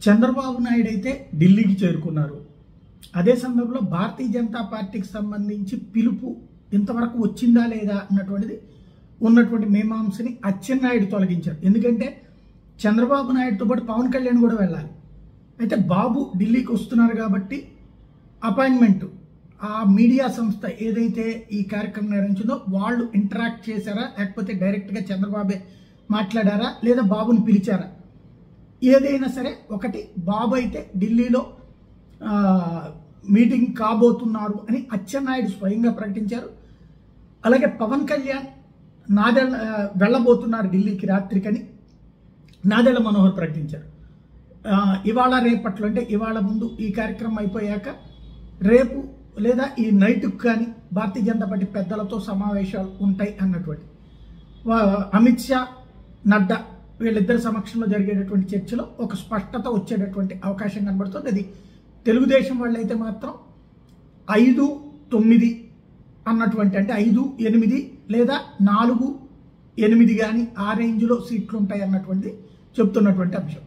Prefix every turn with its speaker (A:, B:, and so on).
A: చంద్రబాబు నాయుడు అయితే ఢిల్లీకి చేరుకున్నారు. అదే సందర్భంలో భారతీయ జనతా పార్టీకి సంబంధించి పిలుపు ఇంతవరకు వచ్చిందా లేదా అన్నటువంటిది ఉన్నటువంటి మీమాంసని అచ్చెన్నాయుడు తొలగించారు. ఎందుకంటే చంద్రబాబు నాయుడుతో పాటు పవన్ కళ్యాణ్ కూడా వెళ్ళాలి. అయితే బాబు ఢిల్లీకి వస్తున్నారు కాబట్టి అపాయింట్మెంట్ ఆ మీడియా సంస్థ ఏదైతే ఈ కార్యక్రమం నిర్వహించిందో వాళ్ళు ఇంటరాక్ట్ చేశారా, లేకపోతే డైరెక్ట్గా చంద్రబాబే మాట్లాడారా, లేదా బాబుని పిలిచారా? ఏదైనా సరే ఒకటి, బాబు అయితే ఢిల్లీలో మీటింగ్ కాబోతున్నారు అని అచ్చెన్నాయుడు స్వయంగా ప్రకటించారు. అలాగే పవన్ కళ్యాణ్ వెళ్ళబోతున్నారు ఢిల్లీకి రాత్రికని నాదెళ్ల మనోహర్ ప్రకటించారు. ఇవాళ రేపట్లో అంటే ఇవాళ ముందు ఈ కార్యక్రమం అయిపోయాక రేపు లేదా ఈ నైట్కు కానీ భారతీయ జనతా పార్టీ పెద్దలతో సమావేశాలు ఉంటాయి అన్నటువంటి అమిత్ షా, నడ్డా వీళ్ళిద్దరి సమక్షంలో జరిగేటటువంటి చర్చలో ఒక స్పష్టత వచ్చేటటువంటి అవకాశం కనబడుతుంది. అది తెలుగుదేశం వాళ్ళైతే మాత్రం 5-9 అన్నటువంటి, అంటే 5-8 లేదా 4-8 కానీ ఆ రేంజ్లో సీట్లు ఉంటాయి అన్నటువంటిది చెప్తున్నటువంటి అంశం.